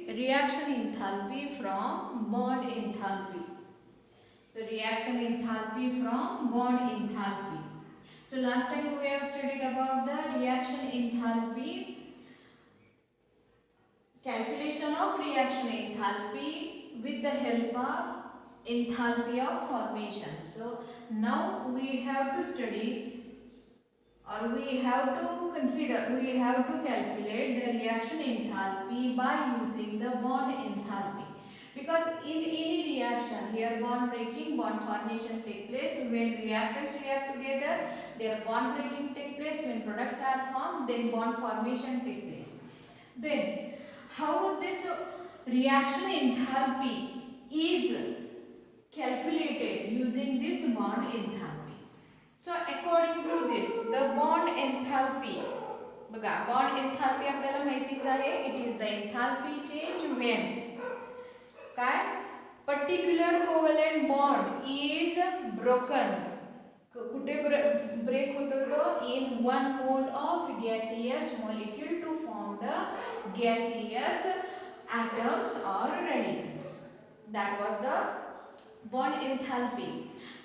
reaction enthalpy from bond enthalpy. So reaction enthalpy from bond enthalpy. So last time we have studied about the reaction enthalpy, calculation of reaction enthalpy with the help of enthalpy of formation. So now we have to study, or we have to consider, we have to calculate the reaction enthalpy by using the bond enthalpy. Because in any reaction, here bond breaking, bond formation take place when reactants react together, their bond breaking take place, when products are formed, then bond formation take place. Then how this reaction enthalpy is calculated using this bond enthalpy. So according to this, the bond enthalpy, बघा bond enthalpy आपल्याला माहितीच आहे, it is the enthalpy change when काय particular covalent bond is broken. कुठे break होतो तो in one mole of gaseous molecule to form the gaseous atoms or radicals. That was the bond enthalpy.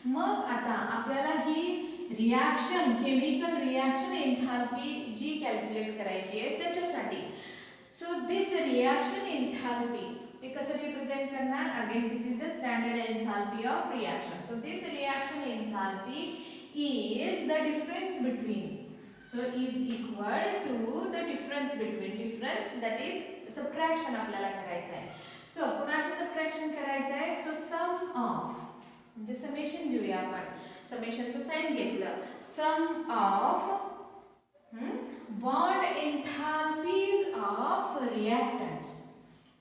मग आता आपल्याला ही रिएक्शन, केमिकल रिएक्शन एंथैल्पी जी calculate करायची आहे त्याच्यासाठी, सो दिस रिएक्शन एंथैल्पी ते कसं रिप्रेझेंट करणार, again this is the standard enthalpy of reaction. So this reaction enthalpy is the difference between, so is equal to the difference between, difference that is subtraction आपल्याला करायचं आहे. So कुणाचं subtraction करायचं आहे, so sum of, म्हणजे summation घेऊया आपण, समेशनचं साइन घेतलं, sum of bond enthalpies of reactants,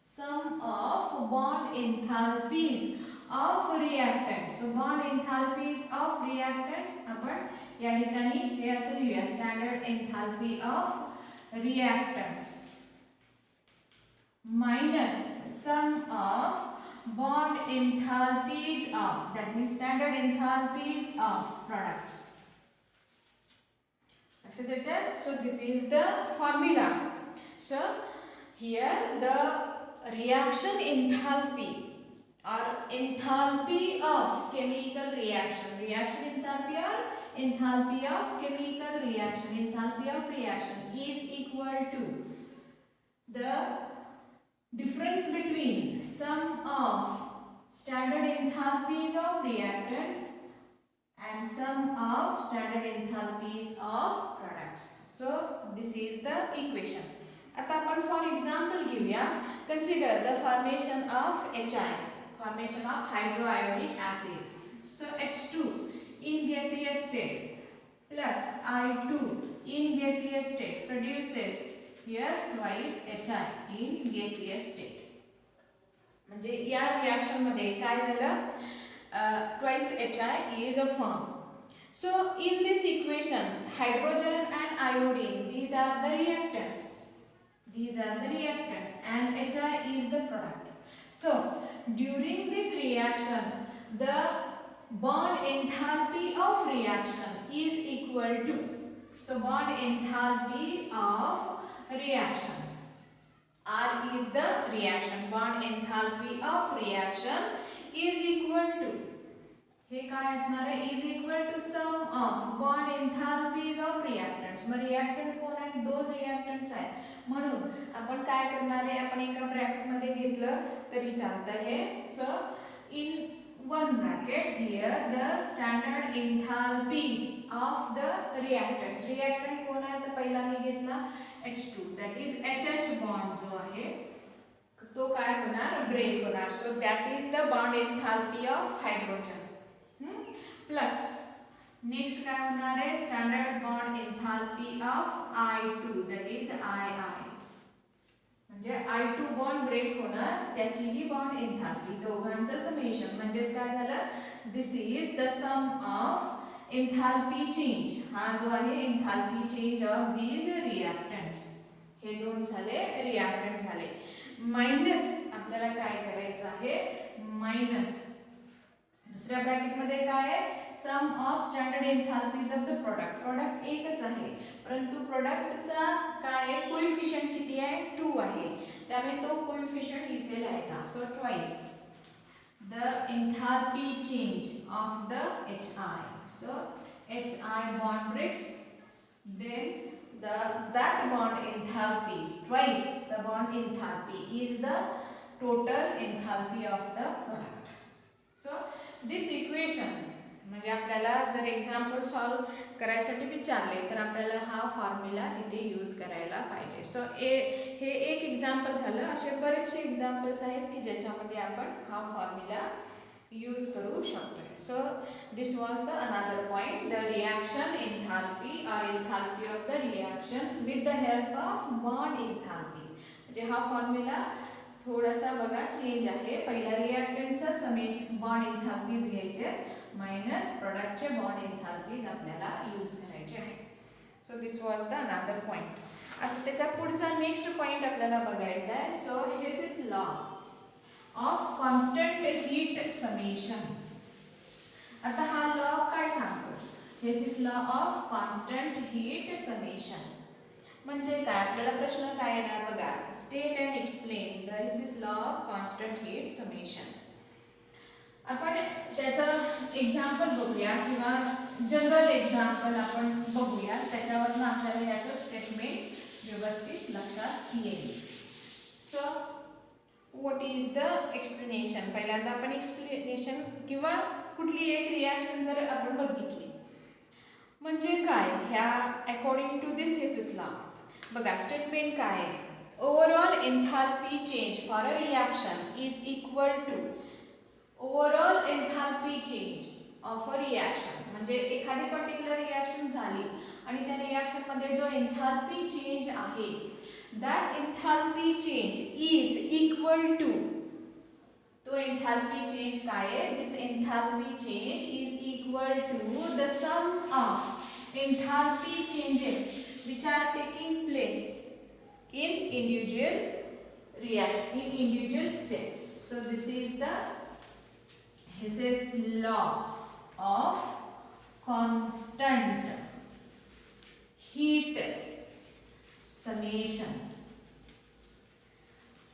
sum of bond enthalpies of reactants. So bond enthalpies of reactants आपण या ठिकाणी हे असं लिहूया, standard enthalpy of reactants minus sum of bond enthalpies of, that means standard enthalpies of products. So this is the formula. So here the reaction enthalpy or enthalpy of chemical reaction, reaction enthalpy or enthalpy of chemical reaction, enthalpy of reaction is equal to the difference between sum of standard enthalpies of reactants and sum of standard enthalpies of products. So this is the equation. आता आपण for example घेऊया, consider the formation of HI, formation of hydroiodic acid. So H2 in gaseous state plus I2 in gaseous state produces here twice HI in gaseous state. म्हणजे या reaction मध्ये काय झालं, twice HI is a form. So in this equation, hydrogen and iodine, these are the reactants, these are the reactants, and HI is the product. So during this reaction, the bond enthalpy of reaction is equal to, so bond enthalpy of reaction, R is the reaction, bond enthalpy of reaction is equal to, हे काय असणार आहे, is equal to sum of bond enthalpies of reactants. मग reactant कोण आहेत, दोन reactants आहेत, म्हणून आपण काय करणार आहे, आपण एका ब्रॅकेट मध्ये घेतलं तरी चालतं हे. So in one bracket here the standard enthalpies of the reactants, reactant कोण आहे, तर पहिला मी घेतला H2, that is HH bond जो आहे तो काय होणार, ब्रेक होणार. So that is the bond enthalpy of hydrogen plus next काय होणार आहे, standard bond enthalpy of I2, that is II, म्हणजे I2 बॉन्ड ब्रेक होणार, त्याचीही बॉन्ड एंथैल्पी, दोघांचं समेशन, म्हणजे काय झालं, this is the sum of enthalpy change, हा जो आहे enthalpy change of these reactants, हे दोन झाले रिएक्टंट झाले, माइनस आपल्याला काय करायचं आहे, माइनस दुसऱ्या ब्रॅकेट मध्ये काय आहे, sum of standard enthalpies of the product, product एकच आहे, परंतु प्रोडक्टचा काय कोइफिशियंट किती आहे 2 आहे, त्यामुळे तो कोइफिशियंट इथे लिहायचा. So twice the enthalpy change of the HI. So HI bond breaks, then that bond enthalpy, twice the bond enthalpy is the total enthalpy of the product. So this equation म्हणजे आपल्याला जर example solve करायसाठी विचारले तर आपल्याला हा formula तिथे use करायला पाहिजे. सो हे एक एक्झाम्पल झालं. असे बरेचसे एक्झाम्पल्स आहेत की ज्याच्यामध्ये आपण हा फॉर्म्युला यूज करू शकतो. So this was the another point, the reaction enthalpy or enthalpy of the reaction with the help of bond enthalpies. म्हणजे हा फॉर्म्युला थोडासा बघा चेंज आहे. पहिला रिॲक्टंटचा समेशन बॉन्ड एन्थाल्पीज घ्यायचे मायनस प्रोडक्टचे बॉन्ड एन्थाल्पीज आपल्याला यूज करायचे आहे. So this was the another point. आता त्याच्या पुढचा नेक्स्ट पॉइंट आपल्याला बघायचा आहे. So Hess's law of constant heat summation. आता हा लॉ काय सांगतो? Hess's law of constant heat summation म्हणजे काय? आपल्याला प्रश्न काय येणार बघा, state and explain the Hess's law of constant heat summation. आपण त्याचं एक्झाम्पल बघूया किंवा जनरल एक्झाम्पल आपण बघूया, त्याच्यावरून आपल्याला याचं स्टेटमेंट व्यवस्थित लक्षात येईल. So what is the explanation. पहिल्यांदा आपण एक्सप्लेनेशन किंवा कुठली एक रिॲक्शन जर आपण बघितली म्हणजे काय ह्या according to this Hess's law बघा स्टेटमेंट काय आहे. Overall enthalpy change for a reaction is equal to overall enthalpy change of a reaction. म्हणजे एखादी पर्टिक्युलर रिॲक्शन झाली आणि त्या रिॲक्शनमध्ये जो एन्थाल्पी चेंज आहे that enthalpy change is equal to, तो एन्थाल्पी चेंज काय आहे? This enthalpy change is equal to the sum of enthalpy changes which are taking place in individual step. So this is the Hess's law of constant heat summation.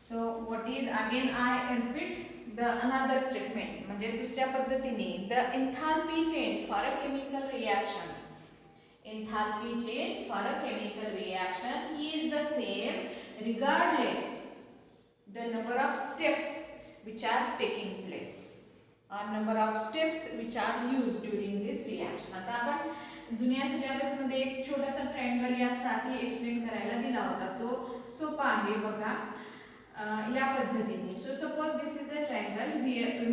So what is, again I repeat the another statement म्हणजे दुसऱ्या पद्धतीने the enthalpy change for a chemical reaction, enthalpy change for a chemical reaction is the same regardless the number of steps which are taking place or number of steps which are used during this reaction. आता आपण जुन्या syllabus मध्ये एक छोटासा triangle यासाठी explain करायला दिला होता, तो सोपा आहे बघा या पद्धतीने. So suppose this is the triangle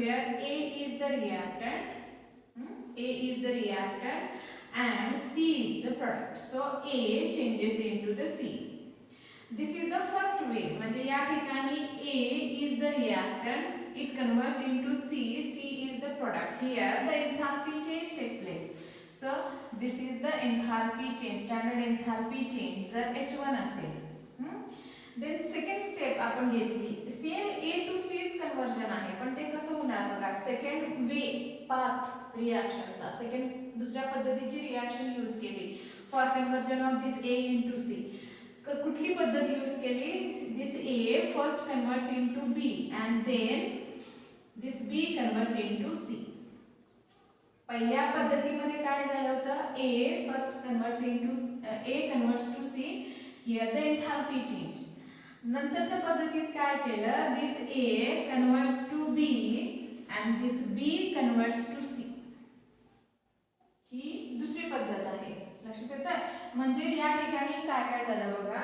where A is the reactant, A is the reactant and C is the product. So A changes into the C. This is the first way. म्हणजे या ठिकाणी A is the reactant, it converts into C, C is the product. Here the enthalpy change take place. So this is the enthalpy change, standard enthalpy change जर H1 असेल. Then second step आपण घेतली, same A to C conversion आहे, पण ते कसं होणार बघा, सेकंड वे पाथ रिॲक्शनचा, सेकंड दुसऱ्या पद्धतीची रिॲक्शन यूज केली for conversion of this A into C. कुठली पद्धत यूज केली? दिस A first converts into B and then this B converts into C. पहिल्या पद्धतीमध्ये काय झालं होतं? A first converts into A converts to C. Here the enthalpy change. नंतरच्या पद्धतीत काय केलं? दिस A converts to B and this B converts to C. ही दुसरी पद्धत आहे, लक्षात येतं? म्हणजे या ठिकाणी काय काय झालं बघा,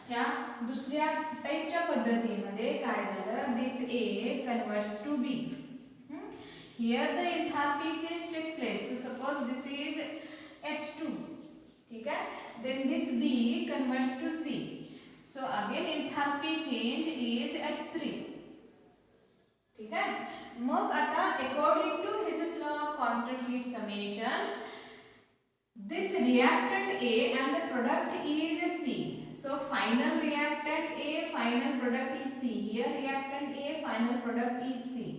ह्या दुसऱ्या टाइपच्या पद्धतीमध्ये काय झालं? दिस A converts to B. Here the enthalpy change take place. So suppose this is H2, ठीक है? Then this B converts to C. So again enthalpy change is H3, ठीक है? मग आता according to Hess's law of constant heat summation, this reactant A and the product is C. So final reactant A, final product is C. Here reactant A, final product is C.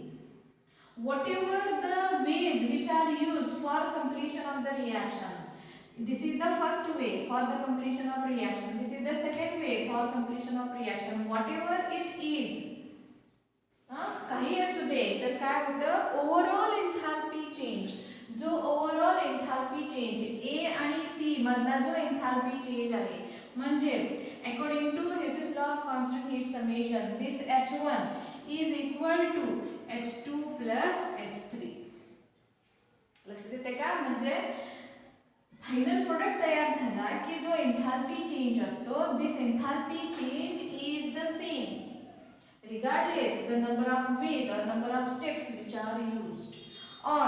Whatever the ways which are used for completion of the reaction, This is the first way for the completion of reaction. This is the second way for completion of reaction. Whatever it is, काही असू दे तर काय होतं, overall enthalpy change, जो overall enthalpy change A आणि C मधला जो enthalpy change आहे, म्हणजेच according to Hess's law of constant heat summation, this H1 is equal to H2 plus H3. लक्षात येते का? म्हणजे फायनल प्रोडक्ट तयार झाला की जो एन्थाल्पी चेंज असतो, this enthalpy change is the same regardless the number of ways or number of steps which are used, or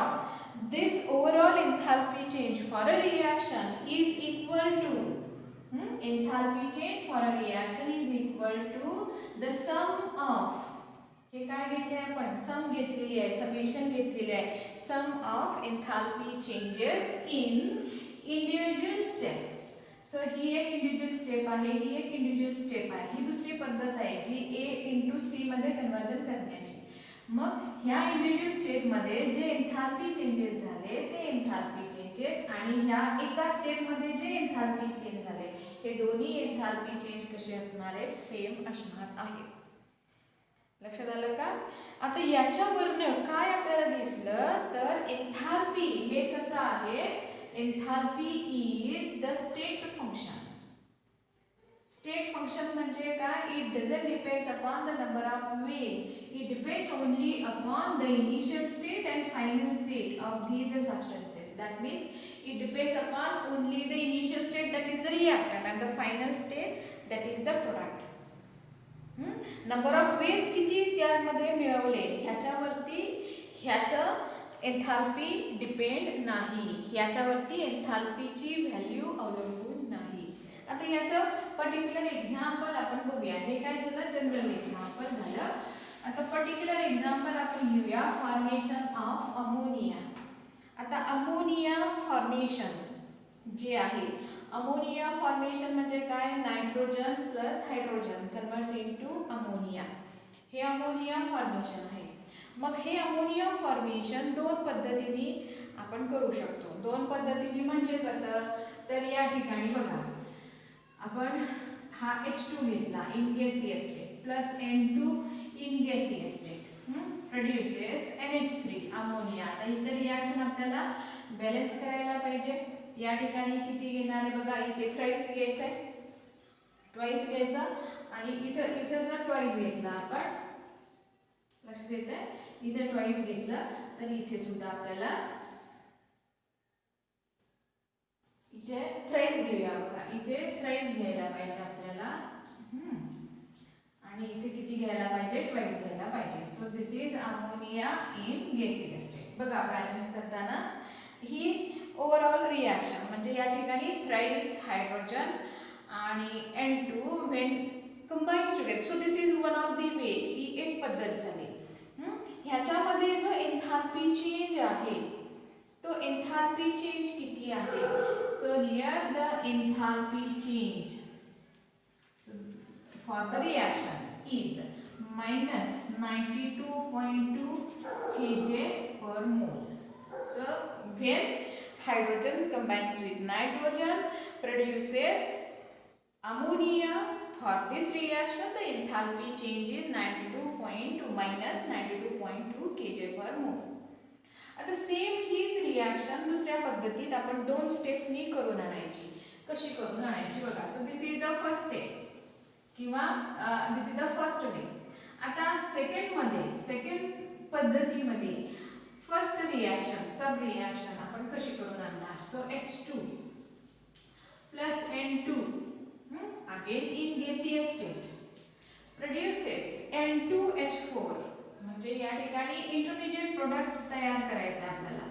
this overall enthalpy change for a reaction is equal to enthalpy change for a reaction is equal to the sum of, हे काय घेतले आपण, सम घेतलेली आहे, summation घेतलेली आहे, sum of enthalpy changes in individual steps. So ही एक इंडिव्हिज्युअल स्टेप आहे, ही एक इंडिव्हिज्युअल स्टेप आहे, ही दुसरी पद्धत आहे जी ए इंटू सी मध्ये कन्वर्जन करण्याची. मग ह्या इंडिव्हिज्युअल स्टेप मध्ये जे एन्थाल्पी चेंजेस झाले ते एन्थाल्पी चेंजेस आणि ह्या एका स्टेप मध्ये जे एन्थाल्पी चेंज झाले हे दोन्ही एन्थाल्पी चेंज कसे असणार आहेत, सेम असणार आहेत. लक्षात आलं का? आता याच्यावरनं काय आपल्याला दिसलं तर एन्थाल्पी हे कसं आहे, enthalpy is the state function. State function म्हणजे काय, it doesn't depends upon the number of ways, it depends only upon the initial state and final state of these substances. That means it depends upon only the initial state, that is the reactant, and the final state, that is the product. Number of ways किती त्यामध्ये मिळवले ह्याच्यावरती ह्याचं enthalpy depend नाही, ह्याच्यावरती एन्थाल्पीची value अवलंबून नाही. आता याचं पर्टिक्युलर एक्झाम्पल आपण बघूया. हे काय झालं, जनरल एक्झाम्पल झालं. आता पर्टिक्युलर एक्झाम्पल आपण घेऊया, फॉर्मेशन ऑफ अमोनिया. आता अमोनिया फॉर्मेशन जे आहे, अमोनिया फॉर्मेशन म्हणजे काय, nitrogen plus hydrogen converts into ammonia, हे अमोनिया फॉर्मेशन आहे. मग हे अमोनिया फॉर्मेशन दोन पद्धतीने आपण करू शकतो. दोन पद्धतीने म्हणजे कसं, तर या ठिकाणी बघा, आपण हा H2 घेतला in gaseous state plus N2 in gaseous state produces NH3 ammonia. आता इथे रिएक्शन आपल्याला बॅलन्स करायला पाहिजे. या ठिकाणी किती घेणार आहे बघा, इथे थ्राइस घ्यायचं आहे, ट्वाइस घ्यायचा, आणि इथं जर ट्वाइस घेतला आपण, लक्षात येतंय, इथे ट्वाइस घेतलं तर इथे सुद्धा आपल्याला इथे थ्राइस घेऊया बघा, इथे थ्राइस घ्यायला पाहिजे आपल्याला, आणि इथे किती घ्यायला पाहिजे, ट्वाइस घ्यायला पाहिजे. So this is ammonia in gaseous state. बघा बॅलन्स करताना ही ओव्हरऑल रिएक्शन म्हणजे या ठिकाणी थ्राइस हायड्रोजन आणि N2 when combined together. So this is one of the way, ही एक पद्धत झाली. ह्याच्यामध्ये जो एन्थाल्पी चेंज आहे तो एन्थाल्पी चेंज किती आहे. So here the enthalpy change for the reaction is minus 92.2 kJ per mole. So when hydrogen combines with nitrogen produces ammonia. For this reaction the enthalpy change is 92.2 minus 92.2 kJ per mole. आता same हीच reaction दुसऱ्या पद्धतीत आपण दोन stepney करून आणायची. कशी करून आणायची बघा. So this is the first step किंवा दिस इज द फर्स्ट वे. आता सेकंड पद्धतीमध्ये फर्स्ट रिएक्शन सब रिएक्शन आपण कशी करून आणणार. So H2 plus N2 again in gaseous state produces N2H4. म्हणजे या ठिकाणी इंटरमिजिएट प्रोडक्ट तयार करायचा आपल्याला.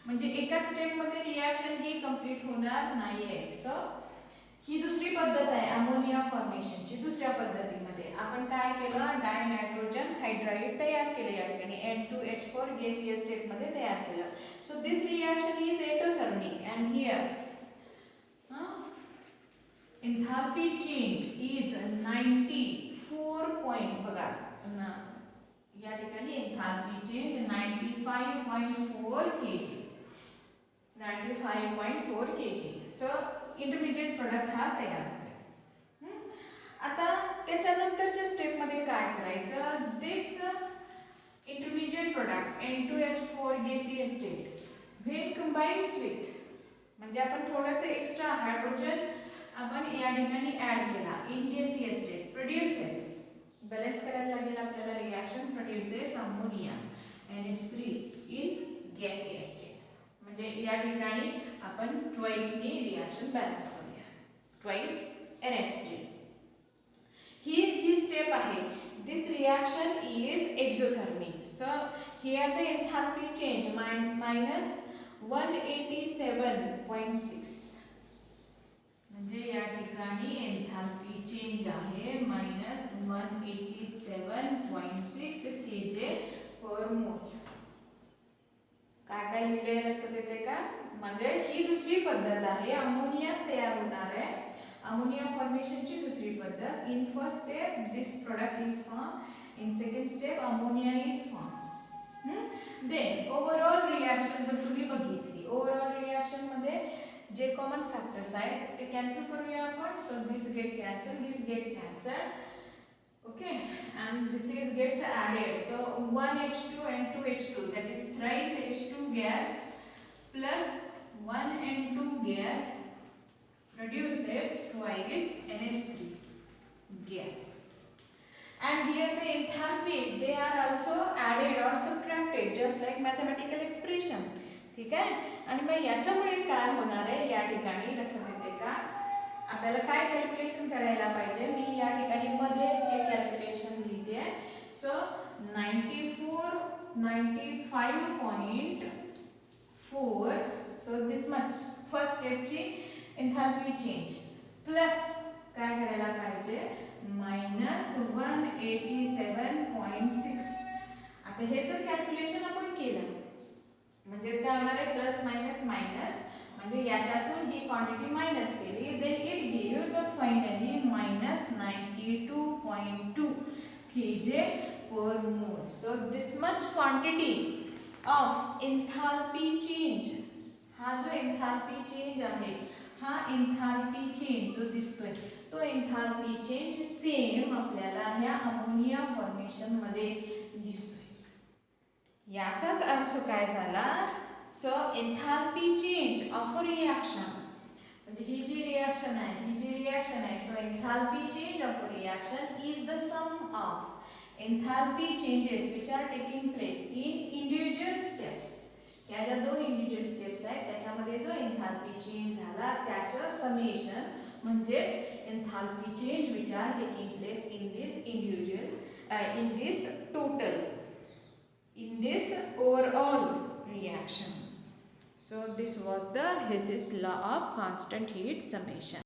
म्हणजे एकाच स्टेप मध्ये रिएक्शन ही कंप्लीट होणार नाहीये. सो ही दुसरी पद्धत आहे अमोनिया फॉर्मेशनची. दुसऱ्या पद्धतीमध्ये आपण काय केलं, डायनायट्रोजन हायड्राइड तयार केले. या ठिकाणी N2H4 गॅसियस स्टेट मध्ये तयार केलं. So this reaction is endothermic and here enthalpy change is 94 point. बघा या ठिकाणी enthalpy change 95.4 kg. So intermediate product हा तयार होतो. आता त्याच्यानंतरच्या स्टेपमध्ये काय करायचं, this intermediate product N2H4 gaseous state when combines with, म्हणजे आपण थोडंसं एक्स्ट्रा हायड्रोजन आपण या ठिकाणी ऍड केला in gaseous state, produces, balance करायला लागेल आपल्याला reaction, produces ammonia NH3 in gaseous state. म्हणजे या ठिकाणी आपण ट्वाइसनी रिएक्शन बॅलन्स करूया, ट्वाइस NH3. ही जी स्टेप आहे, this reaction is exothermic. So here the enthalpy change minus 187.6, म्हणजे या ठिकाणी एंथैल्पी चेंज आहे -187.6 kJ per mole. काय काय लिहिलंय लक्षात येते का? म्हणजे ही दुसरी पद्धत आहे, अमोनिया तयार होणार आहे, अमोनिया फॉर्मेशनची दुसरी पद्धत. In first step this product is form, in second step ammonia is form. Then overall reaction जर तुम्ही बघितली, ओव्हरऑल रिएक्शन मध्ये जे कॉमन फॅक्टर्स आहेत ते कॅन्सल करूया आपण. So this get cancel, this get cancel, okay, and this is gets added. So 1H2 and 2H2, that is thrice H2 gas plus 1N2 gas produces twice NH3 gas. And here the enthalpies, they are also added or subtracted just like mathematical expression. ठीक आहे. आणि मग याच्यामुळे काय होणार आहे या ठिकाणी लक्षात येते का, आपल्याला काय कॅल्क्युलेशन करायला पाहिजे. मी या ठिकाणी मध्ये हे कॅल्क्युलेशन लिहिते. So 95.4, so this much first स्टेपची एंथैल्पी चेंज प्लस काय करायला पाहिजे -187.6. आता हे जर कॅल्क्युलेशन आपण केलं म्हणजे काय होणार आहे, प्लस मायनस मायनस, म्हणजे याच्यातून ही क्वांटिटी मायनस केली, then it gives finally -92.2 kJ per mole. So this much quantity of enthalpy change, हा जो enthalpy change आहे, हा enthalpy change जो दिसतोय तो enthalpy change सेम आपल्याला ह्या अमोनिया फॉर्मेशन मध्ये दिसतोय. याचाच अर्थ काय झाला, so enthalpy change of a reaction, म्हणजे ही जी रिएक्शन आहे, so enthalpy change of a reaction is the sum of enthalpy changes which are taking place in individual steps. या ज्या दोन इंडिव्हिज्युअल स्टेप्स आहेत त्याच्यामध्ये जो एंथैल्पी चेंज झाला त्याचं समेशन म्हणजेच enthalpy change which are taking place in this individual, in this total, in this overall reaction. So this was the Hess's law of constant heat summation.